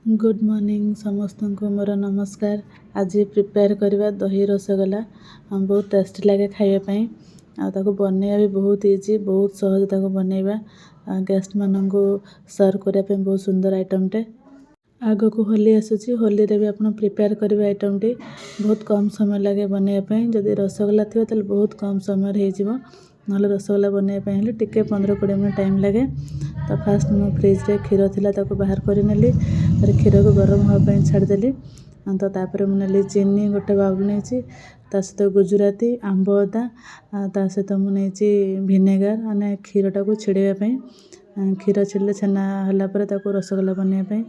Good morning समस्त को मोर नमस्कार। आज प्रिपेयर करवा दही रसगोला बहुत टेस्टी लगे खायापी आको बनैया भी बहुत इजी बहुत सहज ताको बनैबा गेस्ट मान को सर्व करने बहुत सुंदर आइटमटे। आग को होली आसूची होली रे भी आप प्रिपेयर करेंगे आइटमटी बहुत कम समय लगे बनैयापी। जदि रसगोला थी तो बहुत कम समय हो ना रसगोला बनैयापी टिके 15-20 मिनट टाइम लगे। तो फास्ट मो फ्रिज रे क्षीर थिला ताको बाहर कर नेली क्षीर को गरम होगा छाड़देली। तो तापर मुझे चीनी गोटे बाउल नहीं सहित गुजराती आंब अदा ता सहित मुझे भिनेगार मैंने क्षीर टाक छिड़ापी क्षीर छिड़े छेना है रसगोला बनैयापी।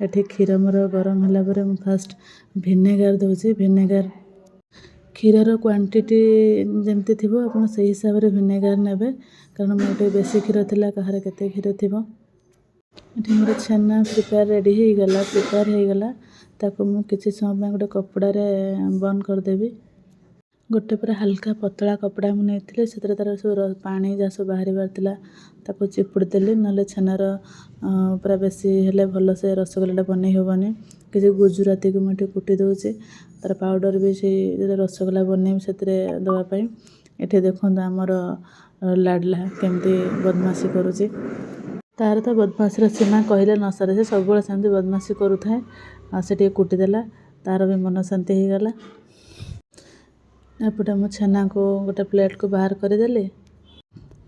एठी क्षीर मोर गरम है फास्ट भिनेगार दूसरी भिनेगार क्षीर क्वांटिटी जमती थी आप हिसाब से भिनेगार ने कारण मोटे बेसी क्षीर थिला कहार केते क्षीर थी। ये मोर छेना प्रिपेयर रेडी हो गला ताको मु किछि समय गोटे कपड़ा रे बंद करदेवी। गोटे पूरा हल्का पतला कपड़ा मुझे से तार सब पानी जहाँ सब बाहर बार ताको चिपुड़ी देली ना छेनार पूरा बेसी हेले भल से रसगोला बन हेबनी। किसी गुजराती को मुझे कुटी दूसरी तार पाउडर भी से रसगोला बनैबी से दवापाई। ये देखो आमर लाडला केमती बदमाशी करुच्ची तार तो बदमाशी सीमा कहले न सरे से सब सेमती बदमाशी करूए से कुटीदेला तार भी मन शांति हो गला। एपटे मु छेना को गोटे प्लेट को बाहर करदेली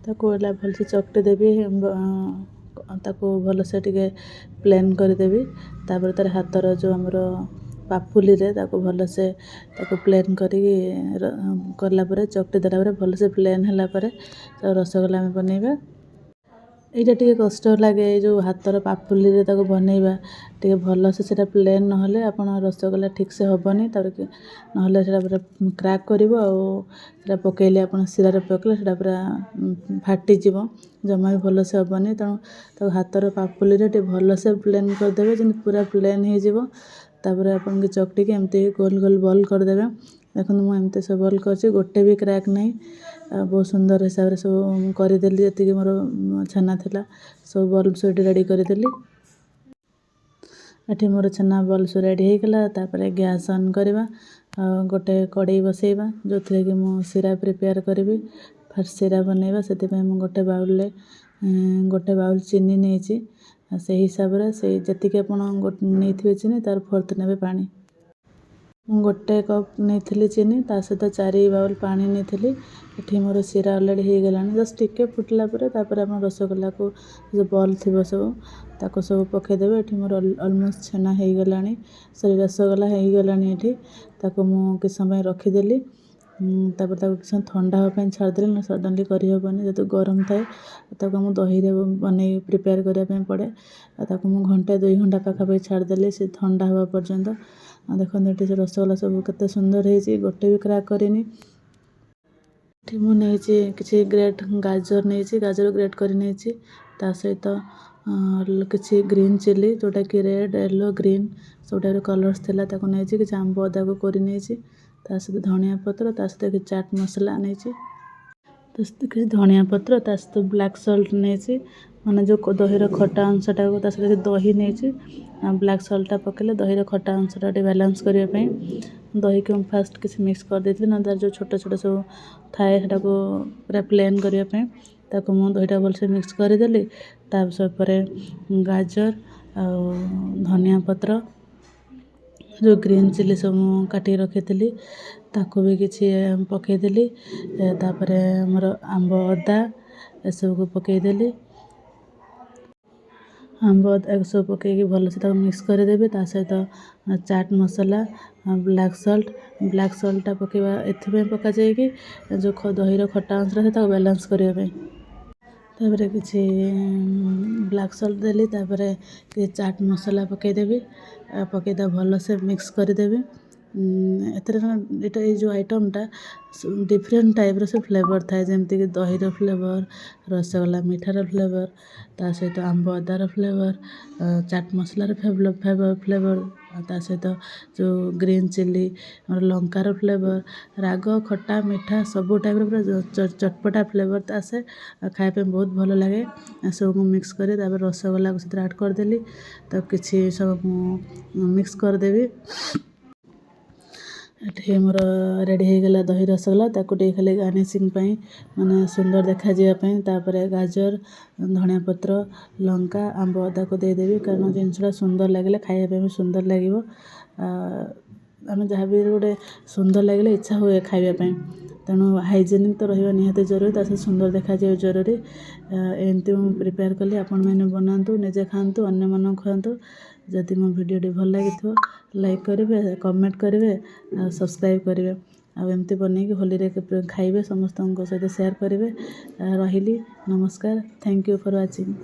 भल से चकटी देवी ताको भल से टिके प्लेन करदेवी। तापर तार हाथर जो आमर पापुली रे ताको भल से ताको प्लेन करला चकटी देला भल से प्लेन है रसगोला में बनैबा। यहाँ टे कष्ट लगे जो हाथर पापुली रे ताको बनैबा टे भल से प्लेन नहले आप रसगोला ठीक से हेनी ना पूरा क्राक कर पकईले आप शिरा पकड़े से पूरा फाटीज जमा भी भल से हेनी। तेणु हाथर पापुली रे भल से प्लेन करदे जमी पूरा प्लेन होपर आप चकटी एमती गोल गोल बॉल करदे। देखो मुझे सब बॉल कर गोटे भी क्राक नहीं बहुत सुंदर हिसाब से सब करदेली जी मोर छेना थिला सब बॉल सब रेडी करदेली। ये मोर छेना बॉल सब रेडी हो गला। तापर गैस ऑन करवा गोटे कड़ई बसैबा जो थे कि मु शिरा प्रिपेयर करी फास्ट शिरा बनैबा से गोटे बाउल गोटे बाउल चीनी नहीं से हिसाब से जी आप नहीं चीनी तार फोर्थ ने पानी गोटे कप नहीं चीनी ता सहित 4 बाउल पानी नहीं। ये मोर शिरा अलरेडी हो गला जस्ट टिके फुटला आप रसगोला को जो बॉल थी सब ताको सब पकईदेवे। ये मोर अलमोस्ट छेना हो गला सॉरी रसगोला हो गला ताको मु कि समय रखीदेली तापर कि समय ठंडा होगा छाड़देली ना सडनली करहबनी जेहतु गरम थाए आम दही बन प्रिपेयर करने पड़े ताको घंटे 2 घंटा पाखापाखि छाड़देली से ठंडा हवा पर्यंत। देखो ये रसगोला सब केते सुंदर है गोटे भी क्राक करनी। मुझे किसी ग्रेट गाजर नहीं गाजर ग्रेट कर सहित किसी ग्रीन चिली जोटा कि रेड येलो ग्रीन सब टाइप कलर्स थिला ताको नहीं कि आंब अदा को कर सहित धनिया पत्र सहित चाट मसला नहीं किसी धनिया पत्र सहित ब्लैक सॉल्ट नहीं माने जो दही खटा अंशटा को सहित दही नहीं ब्लैक सॉल्टा पकड़े दही खटा अंशटा बैलेंस करने दही को फास्ट किसी मिक्स कर देती ना तार जो छोट छोट सब थाए पूरा प्लेन करने मु दहीटा भलसे मिक्स करदेली। तापर गाजर आ धनिया पत्र जो ग्रीन चिली सब काटी रखी ताको भी किसी पकईदेली तापर मोर आंब अदा एसब को पकईदेली आंब अदा सब पकईकि भल से मिक्स करदेवी सहित चाट मसला ब्लैक सॉल्टा पकईवा एथि पका जाए कि जो दही खटा अंश रहे बैलेंस करने तापर किसी ब्लैक सॉल्ट देली तापर कि चाट मसला पकईदेवी पकईदा भल से मिक्स करदेवी ଏଥିରେ ଏଇଟା ଏଇ ଯେଉଁ ଆଇଟମ୍ଟା ଡିଫରେଣ୍ଟ ଟାଇପ୍ର ସେ ଫ୍ଲେଭର୍ ଥାଏ, ଯେମିତିକି ଦହିର ଫ୍ଲେଭର୍, ରସଗୋଲା ମିଠାର ଫ୍ଲେଭର୍, ତା ସହିତ ଆମ୍ବ ଅଦାର ଫ୍ଲେଭର୍, ଚାଟ୍ ମସଲାର ଫ୍ଲେଭର୍, ଆଉ ତା ସହିତ ଯେଉଁ ଗ୍ରୀନ୍ ଚିଲି ଆମର ଲଙ୍କାର ଫ୍ଲେଭର୍, ରାଗ ଖଟା ମିଠା ସବୁ ଟାଇପ୍ର ପୁରା ଚଟପଟା ଫ୍ଲେଭର୍ ଆସେ। ଆଉ ଖାଇବା ପାଇଁ ବହୁତ ଭଲ ଲାଗେ। ଏସବୁକୁ ମିକ୍ସ କରି ତାପରେ ରସଗୋଲାକୁ ସେଥିରେ ଆଡ଼୍ କରିଦେଲି। ତ କିଛି ସବୁ ମୁଁ ମିକ୍ସ କରିଦେବି। ଏଠି ମୋର ରେଡ଼ି ହେଇଗଲା ଦହି ରସଗୋଲା। ତାକୁ ଟିକେ ଖାଲି ଗାର୍ନିସିଂ ପାଇଁ ମାନେ ସୁନ୍ଦର ଦେଖାଯିବା ପାଇଁ ତାପରେ ଗାଜର, ଧଣିଆ ପତ୍ର, ଲଙ୍କା, ଆମ୍ବ ଅଦାକୁ ଦେଇଦେବି, କାରଣ ଜିନିଷଟା ସୁନ୍ଦର ଲାଗିଲେ ଖାଇବା ପାଇଁ ବି ସୁନ୍ଦର ଲାଗିବ। ଆମେ ଯାହା ବି ଗୋଟେ ସୁନ୍ଦର ଲାଗିଲେ ଇଚ୍ଛା ହୁଏ ଖାଇବା ପାଇଁ, ତେଣୁ ହାଇଜେନିକ୍ ତ ରହିବା ନିହାତି ଜରୁରୀ, ତା ସହିତ ସୁନ୍ଦର ଦେଖାଯିବା ଜରୁରୀ। ଏମିତି ମୁଁ ପ୍ରିପେୟାର କଲି, ଆପଣମାନେ ବନାନ୍ତୁ, ନିଜେ ଖାଆନ୍ତୁ, ଅନ୍ୟମାନଙ୍କୁ ଖୁଆନ୍ତୁ। ଯଦି ମୋ ଭିଡ଼ିଓଟି ଭଲ ଲାଗିଥିବ ଲାଇକ୍ କରିବେ, କମେଣ୍ଟ କରିବେ ଆଉ ସବସ୍କ୍ରାଇବ୍ କରିବେ। ଆଉ ଏମିତି ବନେଇକି ହୋଲିରେ ଖାଇବେ, ସମସ୍ତଙ୍କ ସହିତ ସେୟାର କରିବେ। ରହିଲି, ନମସ୍କାର, ଥ୍ୟାଙ୍କ ୟୁ ଫର୍ ୱାଚିଂ।